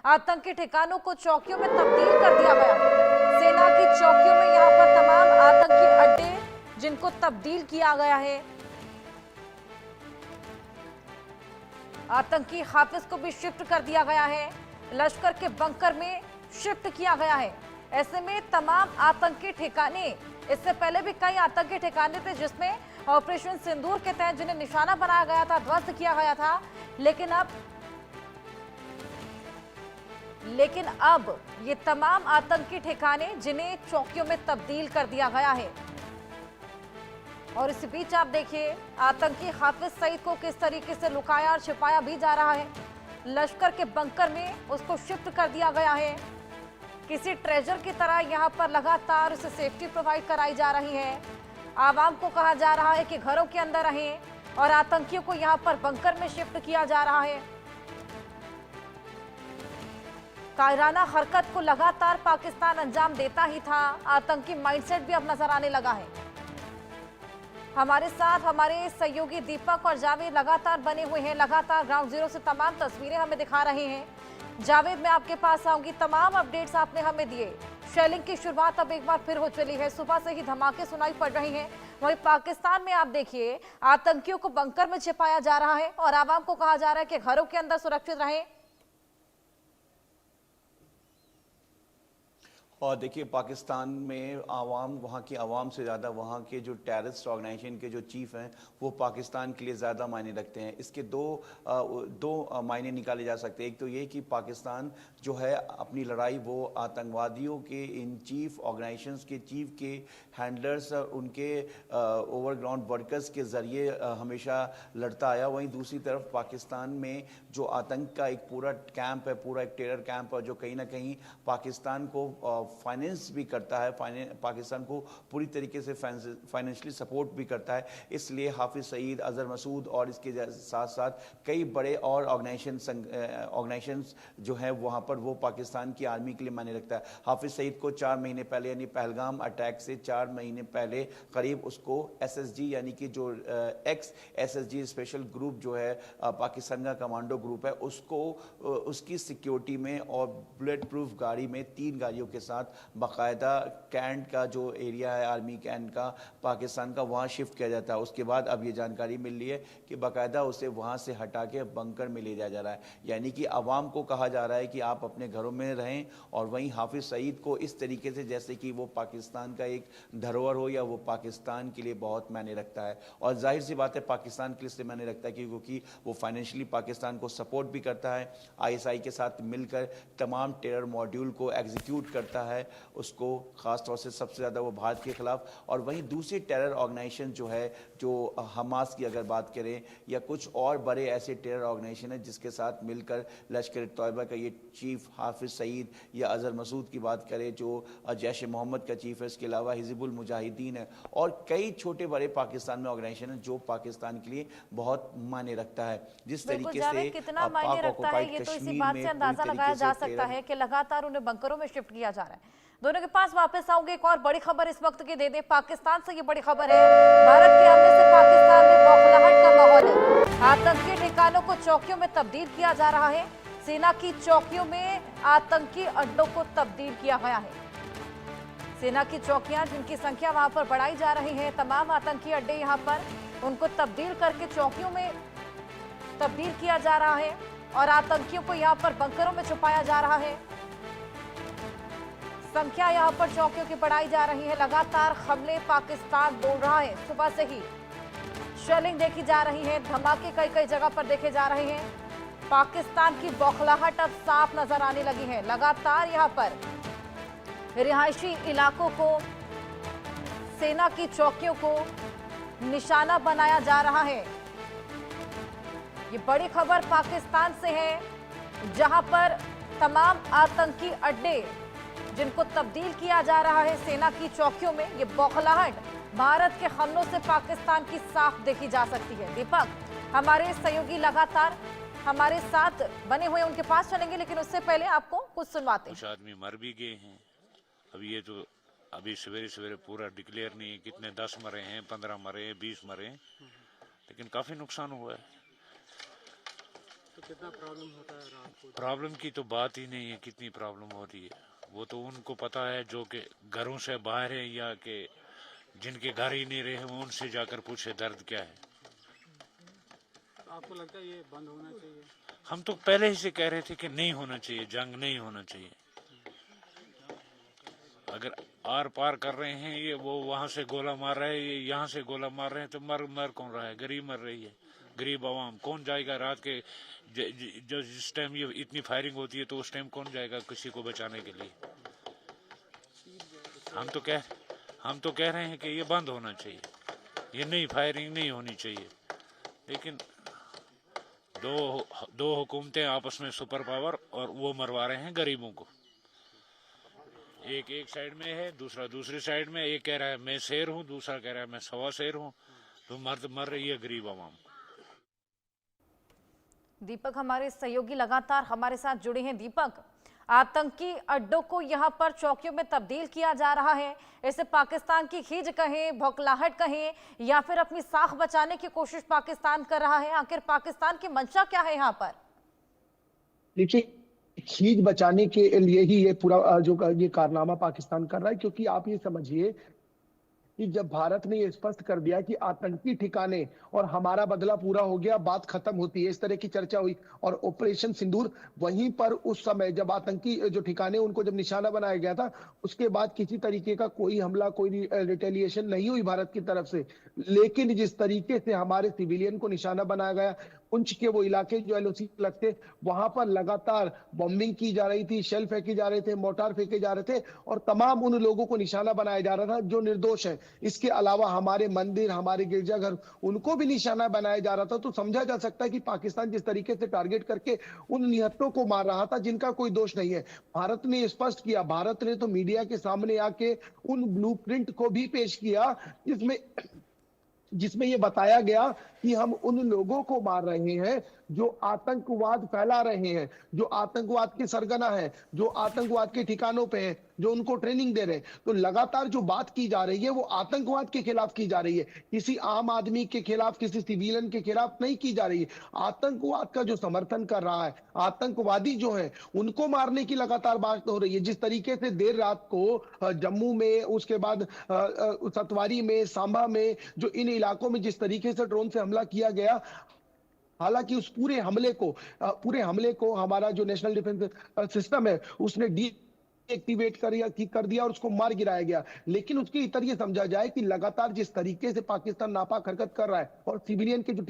आतंकी ठिकानों को चौकियों में तब्दील कर दिया गया है। सेना की चौकियों में यहां पर तमाम आतंकी अड्डे जिनको तब्दील किया गया है, आतंकी हाफिज को भी शिफ्ट कर दिया गया है, लश्कर के बंकर में शिफ्ट किया गया है। ऐसे में तमाम आतंकी ठिकाने, इससे पहले भी कई आतंकी ठिकाने थे जिसमें ऑपरेशन सिंदूर के तहत जिन्हें निशाना बनाया गया था, ध्वस्त किया गया था, लेकिन अब ये तमाम आतंकी ठिकाने जिन्हें चौकियों में तब्दील कर दिया गया है। और इसी बीच आप देखिए आतंकी हाफिज सईद को किस तरीके से लुकाया और छिपाया भी जा रहा है। लश्कर के बंकर में उसको शिफ्ट कर दिया गया है। किसी ट्रेजर की तरह यहां पर लगातार उसे सेफ्टी प्रोवाइड कराई जा रही है। आवाम को कहा जा रहा है कि घरों के अंदर रहें और आतंकियों को यहां पर बंकर में शिफ्ट किया जा रहा है। कायराना हरकत को लगातार पाकिस्तान अंजाम देता ही था। आतंकी माइंडसेट भी अब नजर आने लगा है। हमारे साथ हमारे सहयोगी दीपक और जावेद लगातार बने हुए हैं, लगातार ग्राउंड जीरो से तमाम तस्वीरें हमें दिखा रहे हैं। जावेद, मैं आपके पास आऊंगी, तमाम अपडेट्स आपने हमें दिए। शेलिंग की शुरुआत अब एक बार फिर हो चली है, सुबह से ही धमाके सुनाई पड़ रहे हैं। वहीं पाकिस्तान में आप देखिए आतंकियों को बंकर में छिपाया जा रहा है और आवाम को कहा जा रहा है कि घरों के अंदर सुरक्षित रहें। और देखिए पाकिस्तान में आवाम, वहाँ की आवाम से ज़्यादा वहाँ के जो टेररिस्ट ऑर्गेनाइजेशन के जो चीफ हैं वो पाकिस्तान के लिए ज़्यादा मायने रखते हैं। इसके दो मायने निकाले जा सकते हैं। एक तो ये कि पाकिस्तान जो है अपनी लड़ाई वो आतंकवादियों के इन चीफ ऑर्गेनाइजेशंस के चीफ के हैंडलर्स, उनके ओवरग्राउंड वर्कर्स के ज़रिए हमेशा लड़ता आया। वहीं दूसरी तरफ पाकिस्तान में जो आतंक का एक पूरा कैंप है, पूरा एक टेरर कैंप है जो कहीं ना कहीं पाकिस्तान को फाइनेंस भी करता है, पाकिस्तान को पूरी तरीके से फाइनेंशियली सपोर्ट भी करता है। इसलिए हाफिज सईद, अजहर मसूद और इसके साथ साथ कई बड़े और ऑर्गेनाइजेशंस जो हैं वहाँ पर वो पाकिस्तान की आर्मी के लिए मायने रखता है। हाफिज सईद को 4 महीने पहले यानी पहलगाम अटैक से 4 महीने पहले करीब उसको SSG यानी कि जो एक्स SSG स्पेशल ग्रुप जो है पाकिस्तान का कमांडो ग्रुप है, उसको उसकी सिक्योरिटी में और बुलेट प्रूफ गाड़ी में 3 गाड़ियों के साथ बाकायदा कैंट का जो एरिया है आर्मी कैंट का पाकिस्तान का, वहाँ शिफ्ट किया जाता है। उसके बाद अब ये जानकारी मिल रही है कि बाकायदा उसे वहाँ से हटा के बंकर में ले जाया जा रहा है। यानी कि आवाम को कहा जा रहा है कि आप अपने घरों में रहें। और वहीं हाफिज सईद को इस तरीके से जैसे कि वो पाकिस्तान का एक धरोहर हो या वो पाकिस्तान के लिए बहुत मायने रखता है। और जाहिर सी बात है पाकिस्तान के लिए इसलिए मायने रखता है क्योंकि वो फाइनेंशियली पाकिस्तान को सपोर्ट भी करता है, ISI के साथ मिलकर तमाम टेरर मॉड्यूल को एग्जीक्यूट करता है, उसको खास तौर से सबसे ज़्यादा वो भारत के खिलाफ। और वहीं दूसरी टेरर ऑर्गेनाइजेशन जो है, जो हमास की अगर बात करें या कुछ और बड़े ऐसे टेरर ऑर्गेनाइजेशन है जिसके साथ मिलकर लश्कर तैयबा का ये चीफ हाफिज सईद या अजहर मसूद की बात करें जो जैश मोहम्मद का चीफ है, इसके अलावा हिजबुल मुजाहिदीन है और कई छोटे बड़े पाकिस्तान में ऑर्गेनाइजेशन है जो पाकिस्तान के लिए बहुत मायने रखता है। जिस तरीके से कितना मायने रखता है ये तो इसी बात से अंदाजा लगाया जा सकता है कि लगातार उन्हें बंकरों में शिफ्ट किया जा रहा है। दोनों के पास वापस आऊंगे। एक और बड़ी खबर इस वक्त की दे दे, पाकिस्तान से ये बड़ी खबर है। भारत के हमले से पाकिस्तान में बौखलाहट का माहौल है। आतंकी ठिकानों को चौकियों में तब्दील किया जा रहा है। सेना की चौकियों में आतंकी अड्डों को तब्दील किया गया है। सेना की चौकियां जिनकी संख्या वहां पर बढ़ाई जा रही है, तमाम आतंकी अड्डे यहां पर उनको तब्दील करके चौकियों में तब्दील किया जा रहा है और आतंकियों को यहां पर बंकरों में छुपाया जा रहा है। संख्या यहां पर चौकियों की बढ़ाई जा रही है। लगातार हमले पाकिस्तान बोल रहा है। सुबह से ही शेलिंग देखी जा रही है, धमाके कई कई जगह पर देखे जा रहे हैं। पाकिस्तान की बौखलाहट अब साफ नजर आने लगी है। लगातार यहां पर रिहायशी इलाकों को, सेना की चौकियों को निशाना बनाया जा रहा है। ये बड़ी खबर पाकिस्तान से है जहां पर तमाम आतंकी अड्डे जिनको तब्दील किया जा रहा है सेना की चौकियों में, ये बौखलाहट भारत के हमलों से पाकिस्तान की साफ देखी जा सकती है। दीपक, हमारे सहयोगी लगातार हमारे साथ बने हुए, उनके पास चलेंगे, लेकिन उससे पहले आपको कुछ सुनवाते हैं। कुछ आदमी मर भी गए हैं। अब ये तो अभी सवेरे सवेरे पूरा डिक्लेयर नहीं है कितने 10 मरे हैं, 15 मरे हैं, 20 मरे हैं, लेकिन काफी नुकसान हुआ है। तो तो कितना प्रॉब्लम होता है रात को? प्रॉब्लम की तो बात ही नहीं है, कितनी प्रॉब्लम हो रही है वो तो उनको पता है, जो कि घरों से बाहर है या कि जिनके घर ही नहीं रहे वो उनसे जाकर पूछे दर्द क्या है। तो आपको लगता है ये बंद होना चाहिए? हम तो पहले ही से कह रहे थे कि नहीं होना चाहिए, जंग नहीं होना चाहिए। अगर आर पार कर रहे हैं ये, वो वहां से गोला मार रहे हैं, ये यहाँ से गोला मार रहे हैं, तो मर कौन रहा है? गरीब मर रही है, गरीब आवाम। कौन जाएगा रात के जो जिस टाइम ये इतनी फायरिंग होती है तो उस टाइम कौन जाएगा किसी को बचाने के लिए? हम तो कह रहे हैं कि ये बंद होना चाहिए, ये नहीं, फायरिंग नहीं होनी चाहिए। लेकिन दो हुकूमतें आपस में सुपर पावर, और वो मरवा रहे हैं गरीबों को। एक साइड में है, दूसरा दूसरी साइड में। एक कह रहा है मैं शेर हूँ, दूसरा कह रहा है मैं सवा शेर हूँ। तो मर रही है गरीब आवाम। दीपक हमारे सहयोगी लगातार हमारे साथ जुड़े हैं। दीपक, आतंकी अड्डों को यहां पर चौकियों में तब्दील किया जा रहा है, इसे पाकिस्तान की खींच कहें, भौखलाहट कहें, या फिर अपनी साख बचाने की कोशिश पाकिस्तान कर रहा है? आखिर पाकिस्तान की मंशा क्या है यहाँ पर? देखिए, खींच बचाने के लिए ही ये पूरा जो ये कारनामा पाकिस्तान कर रहा है, क्योंकि आप ये समझिए कि जब भारत ने ये स्पष्ट कर दिया कि आतंकी ठिकाने और हमारा बदला पूरा हो गया, बात खत्म होती है, इस तरह की चर्चा हुई। और ऑपरेशन सिंदूर वहीं पर उस समय जब आतंकी जो ठिकाने उनको जब निशाना बनाया गया था, उसके बाद किसी तरीके का कोई हमला, कोई रिटेलिएशन नहीं हुई भारत की तरफ से। लेकिन जिस तरीके से हमारे सिविलियन को निशाना बनाया गया, पुंछ के वो इलाके जो एलओसी लगते, वहां पर लगातार बॉम्बिंग की जा रही थी, शेल फेंके जा रहे थे, मोर्टार फेंके जा रहे थे, और तमाम उन लोगों को निशाना बनाया जा रहा था जो निर्दोष है। इसके अलावा हमारे मंदिर, हमारे गिरजाघर, उनको भी निशाना बनाया जा रहा था। तो समझा जा सकता है कि पाकिस्तान जिस तरीके से टारगेट करके उन निहत्तों को मार रहा था जिनका कोई दोष नहीं है। भारत ने स्पष्ट किया, भारत ने तो मीडिया के सामने आके उन ब्लूप्रिंट को भी पेश किया जिसमें ये बताया गया कि हम उन लोगों को मार रहे हैं जो आतंकवाद फैला रहे हैं, जो आतंकवाद के सरगना है, जो आतंकवाद के ठिकानों पे हैं, जो उनको ट्रेनिंग दे रहे हैं। तो लगातार जो बात की जा रही है वो आतंकवाद के खिलाफ की जा रही है, किसी आम आदमी के खिलाफ, किसी सिविलियन के खिलाफ नहीं की जा रही है। आतंकवाद का जो समर्थन कर रहा है, आतंकवादी जो है, उनको मारने की लगातार बात हो रही है। जिस तरीके से देर रात को जम्मू में, उसके बाद सतवारी में, सांबा में, जो इन इलाकों में जिस तरीके से ड्रोन से हमला किया गया, हालांकि उस पूरे हमले को हमारा जो नेशनल डिफेंस सिस्टम है उसने एक्टिवेट कर दिया और उसको मार गिराया गया। लेकिन उसके इतर ये समझा जाए कि लगातार जिस तरीके से पाकिस्तान नापाक हरकत कर रहा है और सिविलियन के जो